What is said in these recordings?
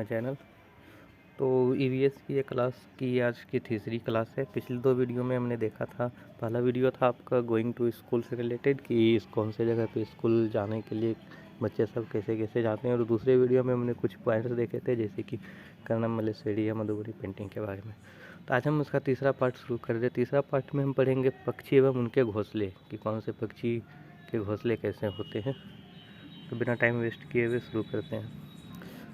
My channel. तो EVS की ये क्लास की आज की तीसरी क्लास है। पिछली दो वीडियो में हमने देखा था, पहला वीडियो था आपका गोइंग टू स्कूल से रिलेटेड कि कौन से जगह पे स्कूल जाने के लिए बच्चे सब कैसे कैसे जाते हैं, और दूसरे वीडियो में हमने कुछ पॉइंट्स देखे थे जैसे कि कर्नम मल्लेश्वरी या मधुबनी पेंटिंग के बारे में। तो आज हम उसका तीसरा पार्ट शुरू कर रहे हैं। तीसरा पार्ट में हम पढ़ेंगे पक्षी एवं उनके घोंसले कि कौन से पक्षी के घोंसले कैसे होते हैं। तो बिना टाइम वेस्ट किए हुए शुरू करते हैं।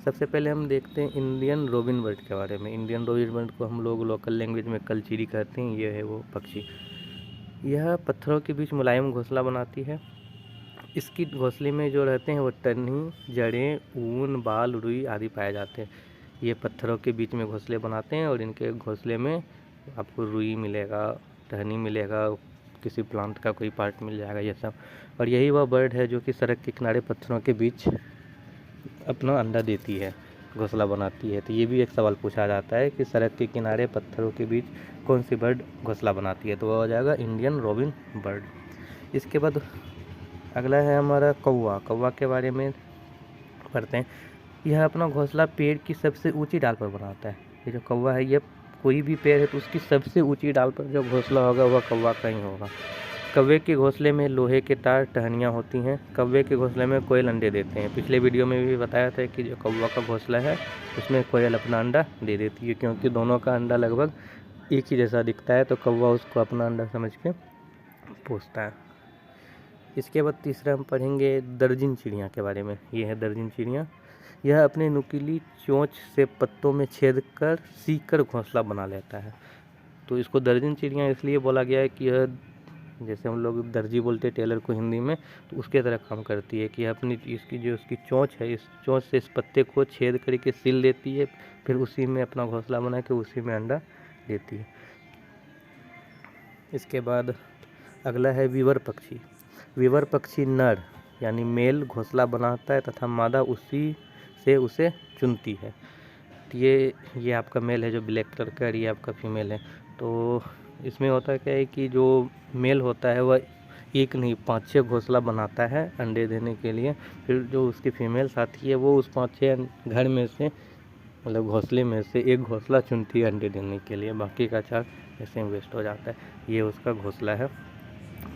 सबसे पहले हम देखते हैं इंडियन रोबिन बर्ड के बारे में। इंडियन रोबिन बर्ड को हम लोग लोकल लैंग्वेज में कलचीरी कहते हैं। ये है वो पक्षी। यह पत्थरों के बीच मुलायम घोंसला बनाती है। इसकी घोंसले में जो रहते हैं वो टहनी, जड़ें, ऊन, बाल, रुई आदि पाए जाते हैं। ये पत्थरों के बीच में घोंसले बनाते हैं और इनके घोंसले में आपको रुई मिलेगा, टहनी मिलेगा, किसी प्लांट का कोई पार्ट मिल जाएगा, ये सब। और यही वह बर्ड है जो कि सड़क के किनारे पत्थरों के बीच अपना अंडा देती है, घोंसला बनाती है। तो ये भी एक सवाल पूछा जाता है कि सड़क के किनारे पत्थरों के बीच कौन सी बर्ड घोंसला बनाती है, तो वह हो जाएगा इंडियन रोबिन बर्ड। इसके बाद अगला है हमारा कौवा। कौवा के बारे में पढ़ते हैं। यह अपना घोंसला पेड़ की सबसे ऊंची डाल पर बनाता है। ये जो कौवा है, ये कोई भी पेड़ है तो उसकी सबसे ऊंची डाल पर जो घोंसला होगा वह कौवा का ही होगा। कौवे के घोंसले में लोहे के तार टहनियाँ होती हैं। कौवे के घोंसले में कोयल अंडे देते हैं। पिछले वीडियो में भी बताया था कि जो कौवा का घोंसला है उसमें कोयल अपना अंडा दे देती है, क्योंकि दोनों का अंडा लगभग एक ही जैसा दिखता है, तो कौवा उसको अपना अंडा समझ के पूछता है। इसके बाद तीसरा हम पढ़ेंगे दर्जन चिड़िया के बारे में। ये है दर्जन चिड़िया। यह अपने नुकीली चोंच से पत्तों में छेद कर सीख कर घोंसला बना लेता है। तो इसको दर्जन चिड़िया इसलिए बोला गया है कि यह, जैसे हम लोग दर्जी बोलते हैं टेलर को हिंदी में, तो उसके तरह काम करती है कि अपनी इसकी जो उसकी चोंच है, इस चोंच से इस पत्ते को छेद करके सिल देती है, फिर उसी में अपना घोंसला बना के उसी में अंडा देती है। इसके बाद अगला है वीवर पक्षी। वीवर पक्षी नर यानी मेल घोंसला बनाता है तथा मादा उसी से उसे चुनती है। तो ये आपका मेल है जो ब्लैक कलर का, ये आपका फीमेल है। तो इसमें होता क्या है कि जो मेल होता है वह एक नहीं 5-6 घोंसला बनाता है अंडे देने के लिए। फिर जो उसकी फीमेल साथी है वो उस 5-6 घर में से, मतलब घोंसले में से एक घोंसला चुनती है अंडे देने के लिए, बाकी का 4 ऐसे में वेस्ट हो जाता है। ये उसका घोंसला है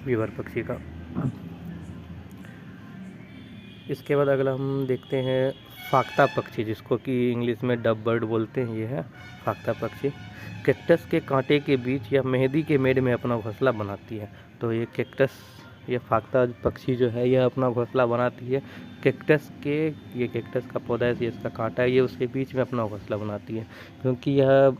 वीवर पक्षी का। इसके बाद अगला हम देखते हैं फाख्ता पक्षी, जिसको कि इंग्लिश में डब बर्ड बोलते हैं। ये है फाख्ता पक्षी। कैक्टस के कांटे के बीच या मेहंदी के मेड़ में अपना घोंसला बनाती है। तो ये कैक्टस, ये फाख्ता पक्षी जो है यह अपना घोंसला बनाती है कैक्टस के, ये कैक्टस का पौधा है, ये इसका कांटा है, ये उसके बीच में अपना घोंसला बनाती है। क्योंकि यह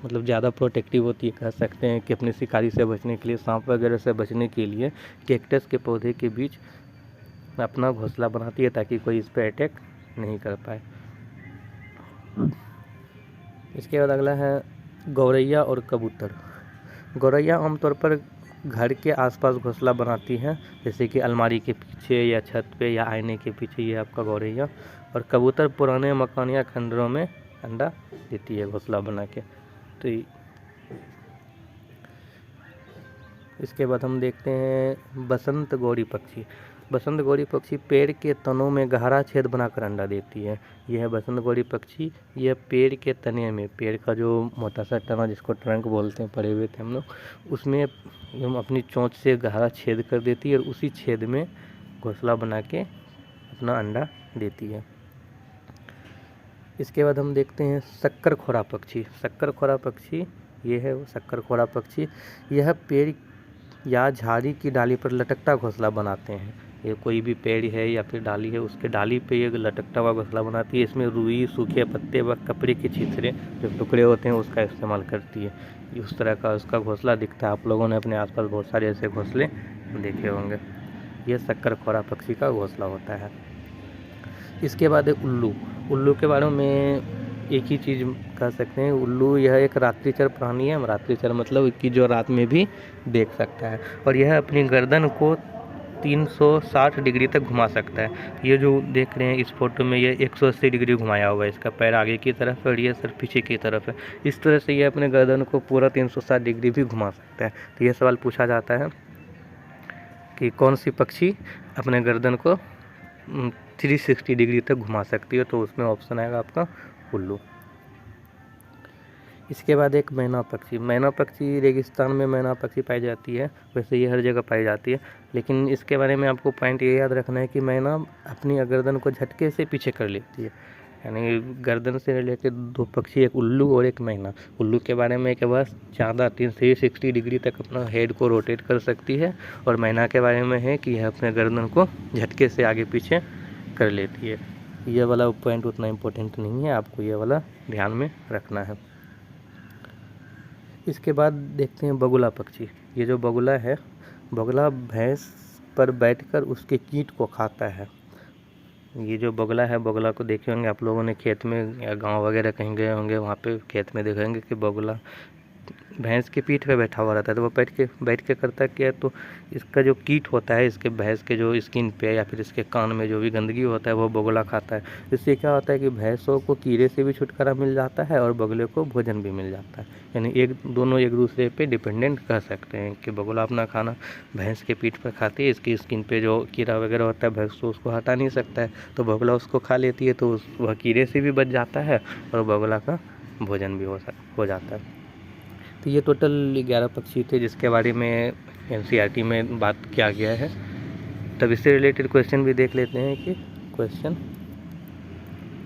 मतलब ज़्यादा प्रोटेक्टिव होती है, कह सकते हैं कि अपने शिकारी से बचने के लिए, सांप वगैरह से बचने के लिए कैक्टस के पौधे के बीच अपना घोंसला बनाती है ताकि कोई इस पर अटैक नहीं कर पाए। इसके बाद अगला है गौरैया और कबूतर। गौरैया आमतौर पर घर के आसपास घोंसला बनाती हैं, जैसे कि अलमारी के पीछे या छत पे या आईने के पीछे, ये आपका गौरैया। और कबूतर पुराने मकान या खंडरों में अंडा देती है घोंसला बना के। तो इसके बाद हम देखते हैं बसंत गौरी पक्षी। बसंत गौरी पक्षी पेड़ के तनों में गहरा छेद बनाकर अंडा देती है। यह है बसंत गौरी पक्षी। यह पेड़ के तने में, पेड़ का जो मोटा सा तना जिसको ट्रंक बोलते हैं, पड़े हुए थे हम लोग, उसमें हम अपनी चोंच से गहरा छेद कर देती है और उसी छेद में घोंसला बना के अपना अंडा देती है। इसके बाद हम देखते हैं शक्कर खोरा पक्षी। शक्कर खोरा पक्षी, ये है वो शक्कर खोरा पक्षी। यह पेड़ या झाड़ी की डाली पर लटकता घोंसला बनाते हैं। ये कोई भी पेड़ है या फिर डाली है, उसके डाली पे ये लटकता हुआ घोंसला बनाती है। इसमें रुई, सूखे पत्ते व कपड़े के छितरे जो टुकड़े होते हैं उसका इस्तेमाल करती है। उस तरह का उसका घोंसला दिखता है। आप लोगों ने अपने आसपास बहुत सारे ऐसे घोंसले देखे होंगे। यह शक्कर खोरा पक्षी का घोंसला होता है। इसके बाद है उल्लू। उल्लू के बारे में एक ही चीज़ कह सकते हैं, उल्लू यह एक रात्रिचर प्राणी है। रात्रिचर मतलब कि जो रात में भी देख सकता है, और यह अपनी गर्दन को 360 डिग्री तक घुमा सकता है। ये जो देख रहे हैं इस फोटो में, ये 180 डिग्री घुमाया हुआ है। इसका पैर आगे की तरफ है और ये सर पीछे की तरफ है। इस तरह से ये अपने गर्दन को पूरा 360 डिग्री भी घुमा सकता है। तो ये सवाल पूछा जाता है कि कौन सी पक्षी अपने गर्दन को 360 डिग्री तक घुमा सकती है, तो उसमें ऑप्शन आएगा आपका उल्लू। इसके बाद एक मैना पक्षी। मैना पक्षी रेगिस्तान में मैना पक्षी पाई जाती है, वैसे ये हर जगह पाई जाती है, लेकिन इसके बारे में आपको पॉइंट ये याद रखना है कि मैना अपनी गर्दन को झटके से पीछे कर लेती है। यानी गर्दन से रिलेटेड दो पक्षी, एक उल्लू और एक मैना। उल्लू के बारे में के बस ज़्यादा 360 डिग्री तक अपना हेड को रोटेट कर सकती है, और मैना के बारे में है कि यह अपने गर्दन को झटके से आगे पीछे कर लेती है। ये वाला पॉइंट उतना इम्पोर्टेंट नहीं है, आपको ये वाला ध्यान में रखना है। इसके बाद देखते हैं बगुला पक्षी। ये जो बगुला है, बगुला भैंस पर बैठकर उसके कीट को खाता है। ये जो बगुला है, बगुला को देखे होंगे आप लोगों ने खेत में या गांव वगैरह कहीं गए होंगे, वहाँ पे खेत में देखेंगे कि बगुला भैंस के पीठ पे बैठा हुआ रहता है। तो वो बैठ के करता क्या है, तो इसका जो कीट होता है, इसके भैंस के जो स्किन पे या फिर इसके कान में जो भी गंदगी होता है वो बगुला खाता है। इससे क्या होता है कि भैंसों को कीड़े से भी छुटकारा मिल जाता है और बगुले को भोजन भी मिल जाता है। यानी दोनों एक दूसरे पे डिपेंडेंट कह सकते हैं कि बगुला अपना खाना भैंस के पीठ पर खाती है, इसकी स्किन पे जो कीड़ा वगैरह होता है भैंस तो उसको हटा नहीं सकता है, तो बगुला उसको खा लेती है, तो वह कीड़े से भी बच जाता है और बगुला का भोजन भी हो जाता है। तो ये टोटल 11 पक्षी थे जिसके बारे में NCERT में बात किया गया है। तब इससे रिलेटेड क्वेश्चन भी देख लेते हैं कि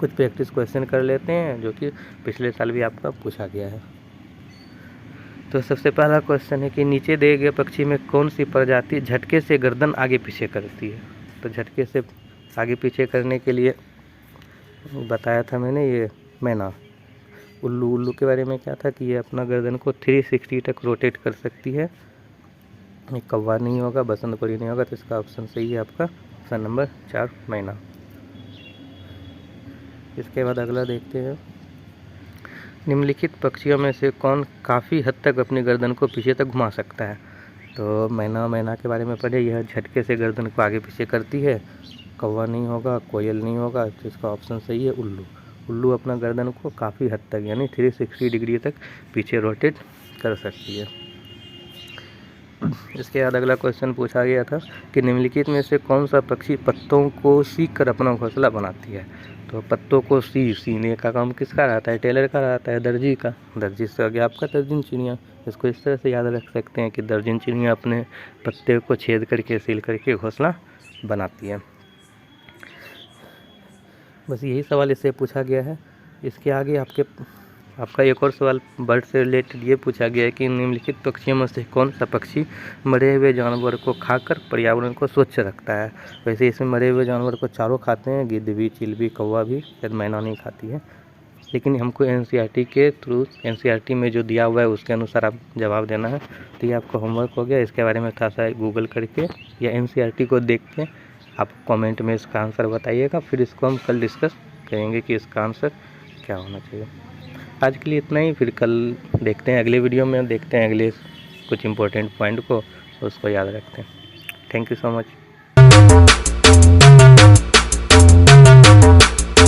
कुछ प्रैक्टिस क्वेश्चन कर लेते हैं जो कि पिछले साल भी आपका पूछा गया है। तो सबसे पहला क्वेश्चन है कि नीचे दिए गए पक्षी में कौन सी प्रजाति झटके से गर्दन आगे पीछे करती है। तो झटके से आगे पीछे करने के लिए बताया था मैंने, ये मैना। उल्लू के बारे में क्या था कि ये अपना गर्दन को 360 तक रोटेट कर सकती है। ये कौवा नहीं होगा, बसंतकुड़ी नहीं होगा, तो इसका ऑप्शन सही है आपका ऑप्शन नंबर 4 मैना। इसके बाद अगला देखते हैं, निम्नलिखित पक्षियों में से कौन काफ़ी हद तक अपनी गर्दन को पीछे तक घुमा सकता है। तो मैना के बारे में पढ़े, यह झटके से गर्दन को आगे पीछे करती है। कौवा नहीं होगा, कोयल नहीं होगा, तो इसका ऑप्शन सही है उल्लू अपना गर्दन को काफ़ी हद तक यानी 360 डिग्री तक पीछे रोटेट कर सकती है। इसके बाद अगला क्वेश्चन पूछा गया था कि निम्नलिखित में से कौन सा पक्षी पत्तों को सीख कर अपना घोंसला बनाती है। तो पत्तों को सीने का काम किसका रहता है, टेलर का रहता है, दर्जी का। दर्जी से आगे आपका दर्जन चिड़िया। इसको इस तरह से याद रख सकते हैं कि दर्जन चिड़िया अपने पत्ते को छेद करके सील करके घोंसला बनाती है। बस यही सवाल इससे पूछा गया है। इसके आगे आपका एक और सवाल बर्ड से रिलेटेड ये पूछा गया है कि निम्नलिखित पक्षियों में से कौन सा पक्षी मरे हुए जानवर को खाकर पर्यावरण को स्वच्छ रखता है। वैसे इसमें मरे हुए जानवर को चारों खाते हैं, गिद्ध भी, चील भी, कौवा भी, शायद मैना नहीं खाती है, लेकिन हमको NCERT के थ्रू NCERT में जो दिया हुआ है उसके अनुसार आप जवाब देना है। तो ये आपका होमवर्क हो गया। इसके बारे में थोड़ा सा गूगल करके या NCERT को देख के आप कमेंट में इसका आंसर बताइएगा, फिर इसको हम कल डिस्कस करेंगे कि इसका आंसर क्या होना चाहिए। आज के लिए इतना ही, फिर कल देखते हैं अगले वीडियो में, देखते हैं अगले कुछ इंपॉर्टेंट पॉइंट को, उसको याद रखते हैं। Thank you so much.